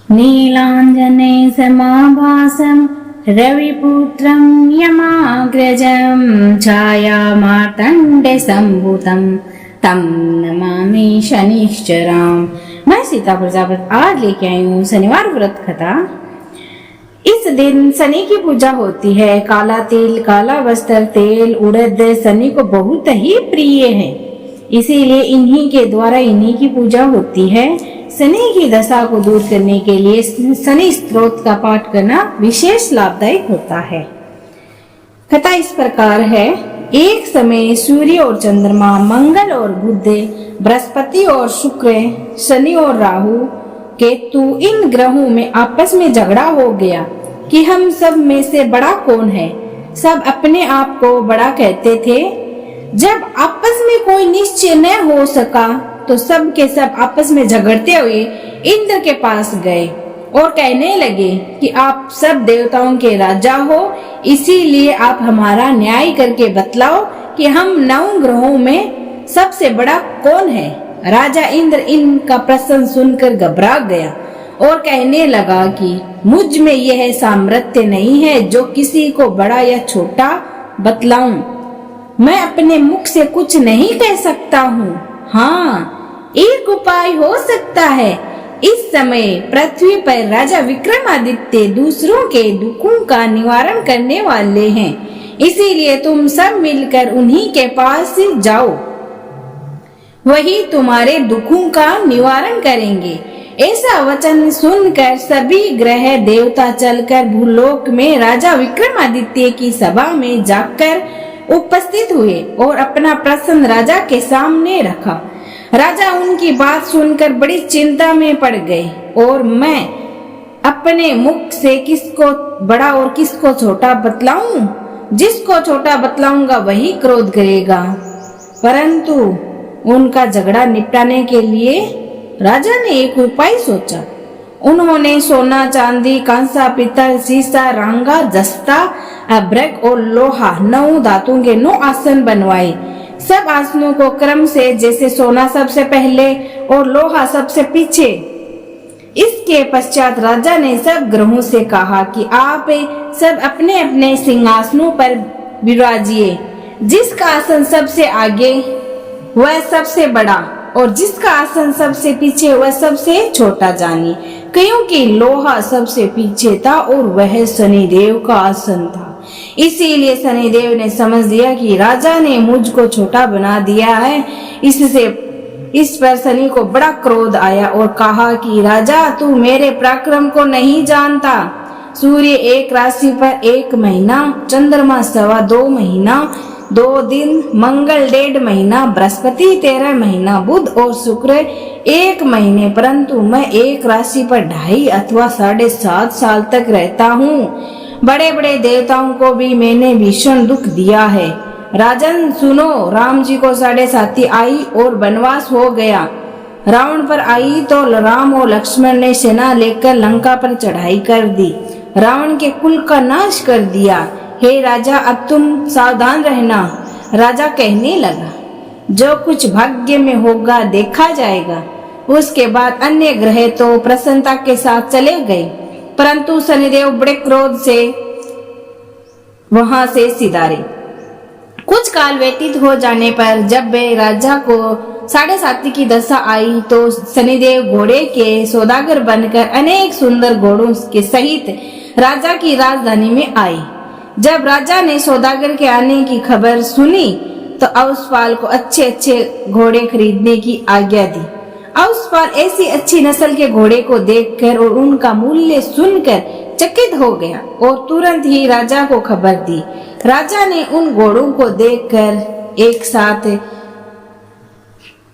नीलाञ्जने समाभासं रविपुत्रं यमाग्रजं छायामार्तण्डे सम्भूतं तं नमामि शनिश्चराम। मैं सीता प्रजापति आज लेके आई हूँ शनिवार व्रत कथा। इस दिन शनि की पूजा होती है। काला तिल, काला वस्त्र, तेल, उड़द शनि को बहुत ही प्रिय है, इसीलिए इन्हीं के द्वारा इन्हीं की पूजा होती है। शनि की दशा को दूर करने के लिए शनि स्तोत्र का पाठ करना विशेष लाभदायक होता है। कथा इस प्रकार है। एक समय सूर्य और चंद्रमा, मंगल और बुध, बृहस्पति और शुक्र, शनि और राहु, केतु इन ग्रहों में आपस में झगड़ा हो गया कि हम सब में से बड़ा कौन है। सब अपने आप को बड़ा कहते थे। जब आपस में कोई निश्चय न हो सका तो सब के सब आपस में झगड़ते हुए इंद्र के पास गए और कहने लगे कि आप सब देवताओं के राजा हो, इसीलिए आप हमारा न्याय करके बतलाओ कि हम 9 ग्रहों में सबसे बड़ा कौन है। राजा इंद्र इनका प्रश्न सुनकर घबरा गया और कहने लगा कि मुझ में यह सामर्थ्य नहीं है जो किसी को बड़ा या छोटा बतलाऊं। मैं अपने मुख से कुछ नहीं कह सकता हूँ। हाँ, एक उपाय हो सकता है। इस समय पृथ्वी पर राजा विक्रमादित्य दूसरों के दुखों का निवारण करने वाले हैं, इसीलिए तुम सब मिलकर उन्हीं के पास जाओ, वही तुम्हारे दुखों का निवारण करेंगे। ऐसा वचन सुनकर सभी ग्रह देवता चलकर भूलोक में राजा विक्रमादित्य की सभा में जाकर उपस्थित हुए और अपना प्रश्न राजा के सामने रखा। राजा उनकी बात सुनकर बड़ी चिंता में पड़ गए और मैं अपने मुख से किसको बड़ा और किसको छोटा बतलाऊं? जिसको छोटा बतलाऊंगा वही क्रोध करेगा। परंतु उनका झगड़ा निपटाने के लिए राजा ने एक उपाय सोचा। उन्होंने सोना, चांदी, कांसा, पीतल, सीसा, रांगा, जस्ता, अभ्रक और लोहा 9 धातुओं के 9 आसन बनवाए। सब आसनों को क्रम से, जैसे सोना सबसे पहले और लोहा सबसे पीछे। इसके पश्चात राजा ने सब ग्रहों से कहा कि आप सब अपने अपने सिंहासनों पर विराजिए। जिसका आसन सबसे आगे वह सबसे बड़ा और जिसका आसन सबसे पीछे वह सबसे छोटा जानिए, क्योंकि लोहा सबसे पीछे था और वह शनिदेव का आसन था। इसीलिए शनिदेव ने समझ लिया कि राजा ने मुझको छोटा बना दिया है। इस पर शनि को बड़ा क्रोध आया और कहा कि राजा, तू मेरे पराक्रम को नहीं जानता। सूर्य एक राशि पर 1 महीना, चंद्रमा 2.25 महीना 2 दिन, मंगल 1.5 महीना, बृहस्पति 13 महीना, बुध और शुक्र 1 महीने, परंतु मैं एक राशि पर 2.5 अथवा 7.5 साल तक रहता हूँ। बड़े बड़े देवताओं को भी मैंने भीषण दुख दिया है। राजन सुनो, राम जी को 7.5 आई और वनवास हो गया। रावण पर आई तो राम और लक्ष्मण ने सेना लेकर लंका पर चढ़ाई कर दी, रावण के कुल का नाश कर दिया। हे राजा, अब तुम सावधान रहना। राजा कहने लगा, जो कुछ भाग्य में होगा देखा जाएगा। उसके बाद अन्य ग्रह तो प्रसन्नता के साथ चले गए, परंतु शनिदेव बड़े क्रोध से वहां से सिधारे। कुछ काल व्यतीत हो जाने पर जब वे राजा को 7.5 की दशा आई तो शनिदेव घोड़े के सौदागर बनकर अनेक सुंदर घोड़ों के सहित राजा की राजधानी में आए। जब राजा ने सौदागर के आने की खबर सुनी तो औसपाल को अच्छे अच्छे घोड़े खरीदने की आज्ञा दी। औसपाल ऐसी अच्छी नस्ल के घोड़े को देखकर और उनका मूल्य सुनकर चकित हो गया और तुरंत ही राजा को खबर दी। राजा ने उन घोड़ों को देखकर एक साथ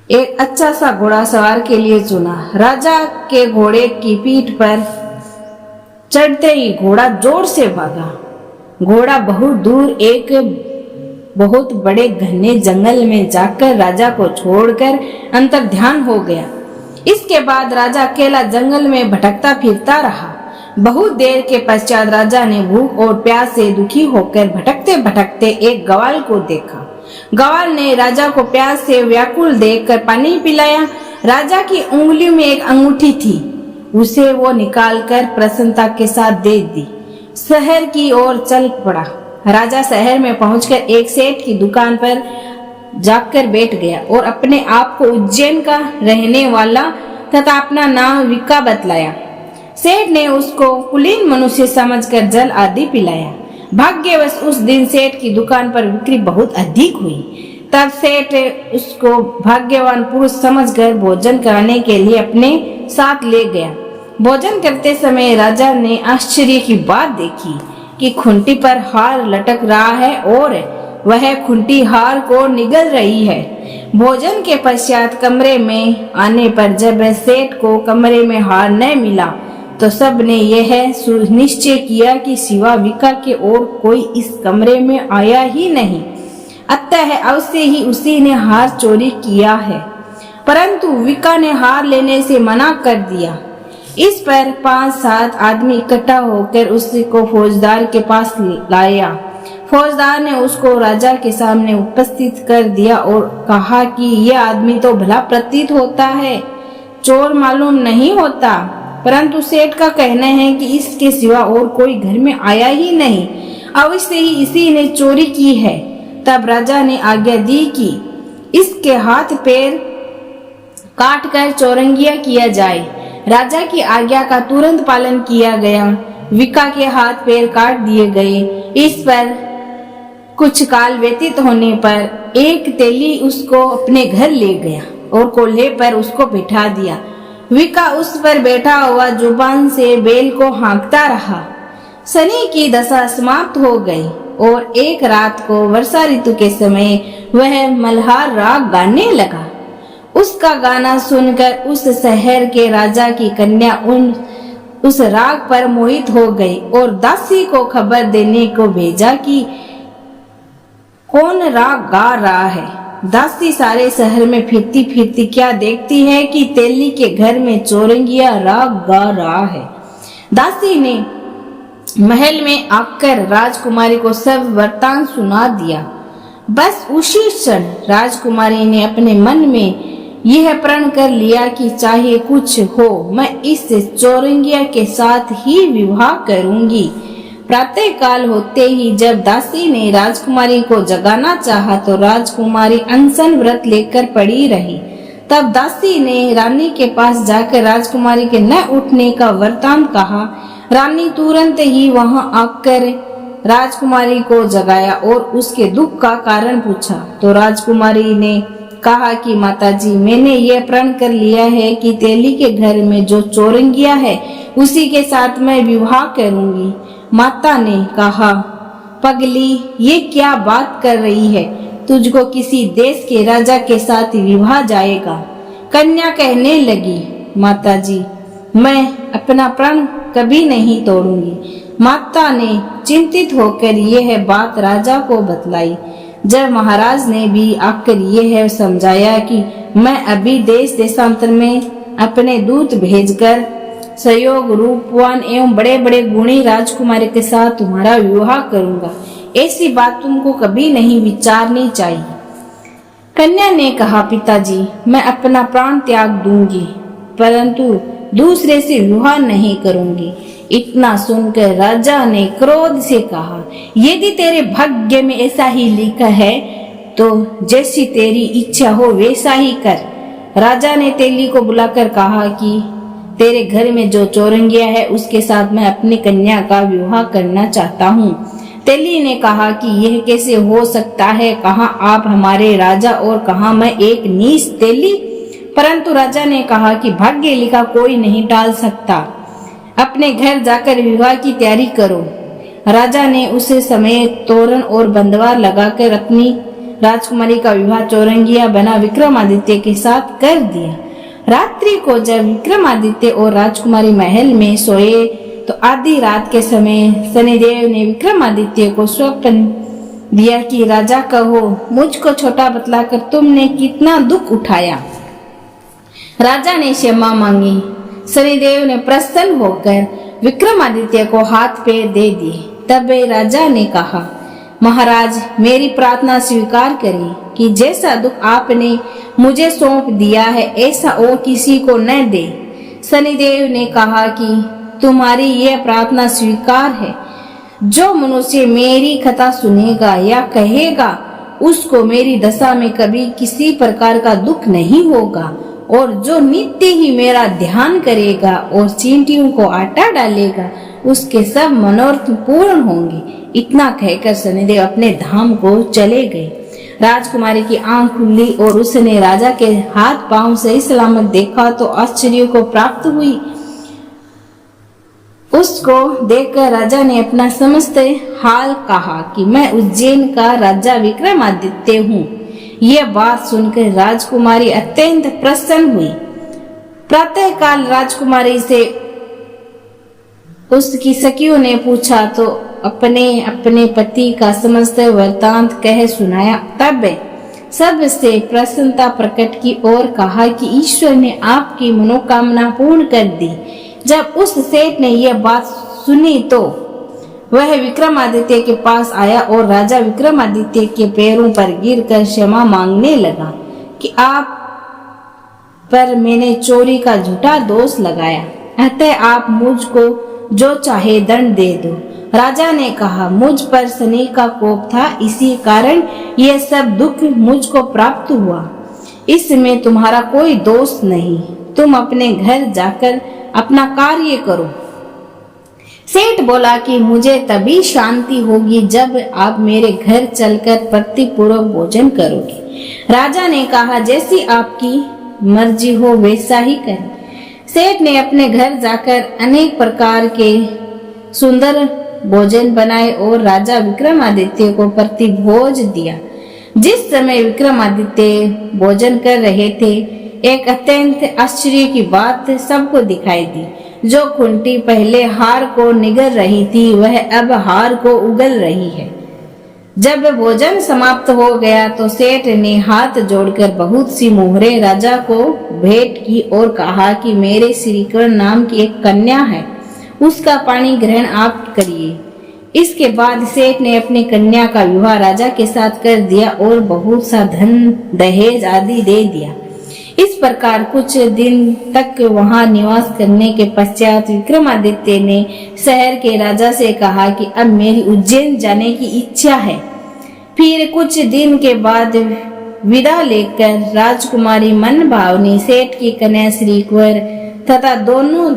एक अच्छा सा घोड़ा सवार के लिए चुना। राजा के घोड़े की पीठ पर चढ़ते ही घोड़ा जोर से भागा। घोड़ा बहुत दूर एक बहुत बड़े घने जंगल में जाकर राजा को छोड़कर अंतर ध्यान हो गया। इसके बाद राजा अकेला जंगल में भटकता फिरता रहा। बहुत देर के पश्चात राजा ने भूख और प्यास से दुखी होकर भटकते भटकते एक ग्वाल को देखा। ग्वाल ने राजा को प्यास से व्याकुल देखकर पानी पिलाया। राजा की उंगली में एक अंगूठी थी उसे वो निकालकर प्रसन्नता के साथ दे दी। शहर की ओर चल पड़ा। राजा शहर में पहुंचकर एक सेठ की दुकान पर जाकर बैठ गया और अपने आप को उज्जैन का रहने वाला तथा अपना नाम विका बतलाया। सेठ ने उसको कुलीन मनुष्य समझकर जल आदि पिलाया। भाग्यवश उस दिन सेठ की दुकान पर बिक्री बहुत अधिक हुई। तब सेठ उसको भाग्यवान पुरुष समझकर भोजन कराने के लिए अपने साथ ले गया। भोजन करते समय राजा ने आश्चर्य की बात देखी कि खूंटी पर हार लटक रहा है और वह खूंटी हार को निगल रही है। भोजन के पश्चात कमरे में आने पर जब सेठ को कमरे में हार न मिला तो सब ने यह सुनिश्चय किया कि सिवा विका के और कोई इस कमरे में आया ही नहीं, अतः अवश्य ही उसी ने हार चोरी किया है। परंतु विका ने हार लेने से मना कर दिया। इस पर 5-7 आदमी इकट्ठा होकर उसको फौजदार के पास लाया। फौजदार ने उसको राजा के सामने उपस्थित कर दिया और कहा कि यह आदमी तो भला प्रतीत होता है, चोर मालूम नहीं होता, परंतु सेठ का कहना है कि इसके सिवा और कोई घर में आया ही नहीं, अवश्य ही इसी ने चोरी की है। तब राजा ने आज्ञा दी कि इसके हाथ पैर काट कर चौरंगिया किया जाए। राजा की आज्ञा का तुरंत पालन किया गया। विका के हाथ पैर काट दिए गए। इस पर कुछ काल व्यतीत होने पर एक तेली उसको अपने घर ले गया और कोल्हे पर उसको बिठा दिया। विका उस पर बैठा हुआ जुबान से बैल को हाँकता रहा। शनि की दशा समाप्त हो गई और एक रात को वर्षा ऋतु के समय वह मल्हार राग गाने लगा। उसका गाना सुनकर उस शहर के राजा की कन्या उस राग पर मोहित हो गई और दासी को खबर देने को भेजा कि कौन राग गा रहा है। दासी सारे शहर में फिरती फिरती क्या देखती है कि तेली के घर में चौरंगिया राग गा रहा है। दासी ने महल में आकर राजकुमारी को सब वृत्तांत सुना दिया। बस उसी क्षण राजकुमारी ने अपने मन में यह प्रण कर लिया कि चाहे कुछ हो मैं इस चौरंगिया के साथ ही विवाह करूंगी। प्रातः काल होते ही जब दासी ने राजकुमारी को जगाना चाहा तो राजकुमारी अनशन व्रत लेकर पड़ी रही। तब दासी ने रानी के पास जाकर राजकुमारी के न उठने का वृत्तांत कहा। रानी तुरंत ही वहां आकर राजकुमारी को जगाया और उसके दुख का कारण पूछा तो राजकुमारी ने कहा कि माताजी, मैंने यह प्रण कर लिया है कि तेली के घर में जो चौरंगिया है उसी के साथ मैं विवाह करूंगी। माता ने कहा, पगली, ये क्या बात कर रही है? तुझको किसी देश के राजा के साथ विवाह जाएगा। कन्या कहने लगी, माताजी, मैं अपना प्रण कभी नहीं तोड़ूंगी। माता ने चिंतित होकर यह बात राजा को बतलाई। जब महाराज ने भी आकर यह समझाया कि मैं अभी देश देशांतर में अपने दूत भेजकर सहयोग रूपवान एवं बड़े बड़े गुणी राजकुमारी के साथ तुम्हारा विवाह करूंगा, ऐसी बात तुमको कभी नहीं विचारनी चाहिए। कन्या ने कहा, पिताजी, मैं अपना प्राण त्याग दूंगी परंतु दूसरे से विवाह नहीं करूंगी। इतना सुनकर राजा ने क्रोध से कहा, यदि तेरे भाग्य में ऐसा ही लिखा है तो जैसी तेरी इच्छा हो वैसा ही कर। राजा ने तेली को बुलाकर कहा कि तेरे घर में जो चौरंगिया है उसके साथ मैं अपनी कन्या का विवाह करना चाहता हूँ। तेली ने कहा कि यह कैसे हो सकता है? कहाँ आप हमारे राजा और कहाँ मैं एक नीच तेली? परंतु राजा ने कहा कि भाग्य लिखा कोई नहीं टाल सकता। अपने घर जाकर विवाह की तैयारी करो। राजा ने उस समय तोरण और बंदवार लगाकर अपनी राजकुमारी का विवाह चौरंगिया बना विक्रमादित्य के साथ कर दिया। रात्रि को जब विक्रमादित्य और राजकुमारी महल में सोए तो आधी रात के समय शनिदेव ने विक्रमादित्य को स्वप्न दिया कि राजा कहो, मुझको छोटा बतलाकर तुमने कितना दुख उठाया। राजा ने क्षमा मांगी। शनिदेव ने प्रसन्न होकर विक्रमादित्य को हाथ पैर दे दिए। तब राजा ने कहा, महाराज, मेरी प्रार्थना स्वीकार करें कि जैसा दुख आपने मुझे सौंप दिया है ऐसा और किसी को न दे। शनिदेव ने कहा कि तुम्हारी यह प्रार्थना स्वीकार है। जो मनुष्य मेरी कथा सुनेगा या कहेगा उसको मेरी दशा में कभी किसी प्रकार का दुख नहीं होगा, और जो नित्य ही मेरा ध्यान करेगा और चींटियों को आटा डालेगा उसके सब मनोरथ पूर्ण होंगे। इतना कहकर शनिदेव अपने धाम को चले गए। राजकुमारी की आंख खुली और उसने राजा के हाथ पांव सही सलामत देखा तो आश्चर्य को प्राप्त हुई। उसको देखकर राजा ने अपना समस्त हाल कहा कि मैं उज्जैन का राजा विक्रमादित्य हूँ। यह बात सुनकर राजकुमारी अत्यंत प्रसन्न हुई। प्रातः काल राजकुमारी से उसकी सखियों ने पूछा तो अपने अपने पति का समस्त वृत्तांत कह सुनाया। तब सबसे प्रसन्नता प्रकट की और कहा कि ईश्वर ने आपकी मनोकामना पूर्ण कर दी। जब उस सेठ ने यह बात सुनी तो वह विक्रमादित्य के पास आया और राजा विक्रमादित्य के पैरों पर गिरकर क्षमा मांगने लगा कि आप पर मैंने चोरी का झूठा दोष लगाया, अतः आप मुझको जो चाहे दंड दे दो। राजा ने कहा, मुझ पर शनि का कोप था, इसी कारण यह सब दुख मुझको प्राप्त हुआ। इसमें तुम्हारा कोई दोष नहीं। तुम अपने घर जाकर अपना कार्य करो। सेठ बोला कि मुझे तभी शांति होगी जब आप मेरे घर चलकर प्रतिपूर्वक भोजन करोगे। राजा ने कहा, जैसी आपकी मर्जी हो वैसा ही करें। सेठ ने अपने घर जाकर अनेक प्रकार के सुंदर भोजन बनाए और राजा विक्रमादित्य को प्रतिभोज दिया। जिस समय विक्रमादित्य भोजन कर रहे थे, एक अत्यंत आश्चर्य की बात सबको दिखाई दी। जो खूंटी पहले हार को निगल रही थी वह अब हार को उगल रही है। जब भोजन समाप्त हो गया तो सेठ ने हाथ जोड़कर बहुत सी मोहरें राजा को भेंट की और कहा कि मेरे श्रीकर्ण नाम की एक कन्या है, उसका पानी ग्रहण आप करिए। इसके बाद सेठ ने अपनी कन्या का विवाह राजा के साथ कर दिया और बहुत सा धन दहेज आदि दे दिया। इस प्रकार कुछ दिन तक वहां निवास करने के पश्चात विक्रमादित्य ने शहर के राजा से कहा कि अब मेरी उज्जैन जाने की इच्छा है। फिर कुछ दिन के बाद विदा लेकर राजकुमारी मन भावनी सेठ की कन्या श्रीकुंवर तथा दोनों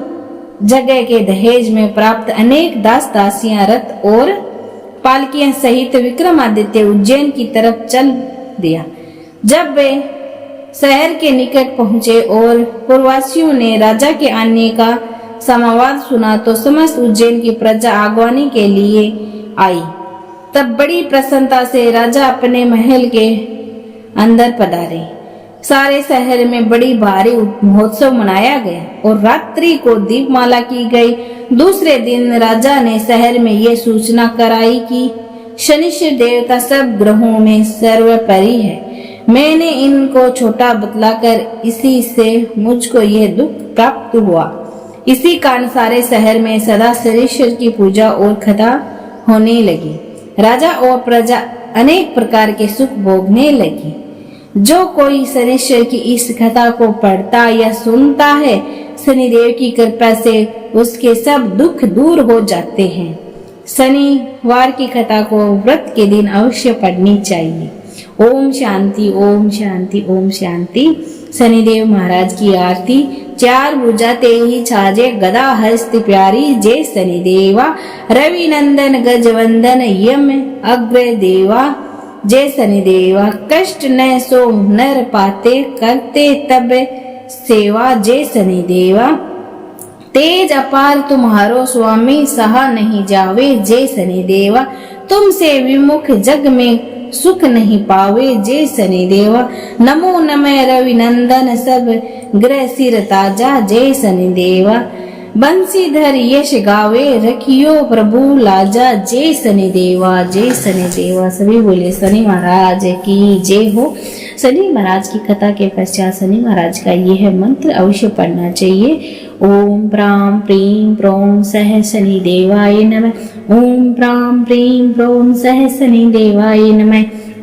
जगह के दहेज में प्राप्त अनेक दास दासियां रथ और पालकियां सहित विक्रमादित्य उज्जैन की तरफ चल दिया। जब वे शहर के निकट पहुंचे और पूर्ववासियों ने राजा के आने का समाचार सुना तो समस्त उज्जैन की प्रजा आगवानी के लिए आई। तब बड़ी प्रसन्नता से राजा अपने महल के अंदर पधारे। सारे शहर में बड़ी भारी महोत्सव मनाया गया और रात्रि को दीपमाला की गई। दूसरे दिन राजा ने शहर में ये सूचना कराई कि शनिश्चर देवता सब ग्रहों में सर्वोपरि है। मैंने इनको छोटा बतलाकर इसी से मुझको यह दुख प्राप्त हुआ। इसी कारण सारे शहर में सदा शनिश्चर की पूजा और कथा होने लगी। राजा और प्रजा अनेक प्रकार के सुख भोगने लगी। जो कोई शनिश्चर की इस कथा को पढ़ता या सुनता है, शनिदेव की कृपा से उसके सब दुख दूर हो जाते हैं। शनिवार की कथा को व्रत के दिन अवश्य पढ़नी चाहिए। ओम शांति, ओम शांति, ओम शांति। शनिदेव महाराज की आरती। चार भुजा ते ही छाजे गदा हस्त प्यारी, जय शनिदेवा रवि नंदन गजवंदन यम अग्र देवा। जय शनिदेवा कष्ट न सो नर पाते, करते तब सेवा। जय शनिदेवा तेज अपार तुम्हारो स्वामी, सहा नहीं जावे। जय शनिदेवा तुमसे विमुख जग में सुख नहीं पावे। जय शनिदेवा नमो नमः रवि नंदन, सब ग्रह सिर ताजा। जय शनिदेवा बंसीधर यश गावे, रखियो प्रभु लाजा। जय शनिदेवा, जय शनिदेवा। सभी बोले शनि महाराज की जय हो। शनि महाराज की कथा के पश्चात शनि महाराज का यह मंत्र अवश्य पढ़ना चाहिए। ओम प्राम प्रीम प्रोम सह शनिदेवाय नमः। ओम प्राम प्रीम प्रोम सह शनिदेवाय नमः।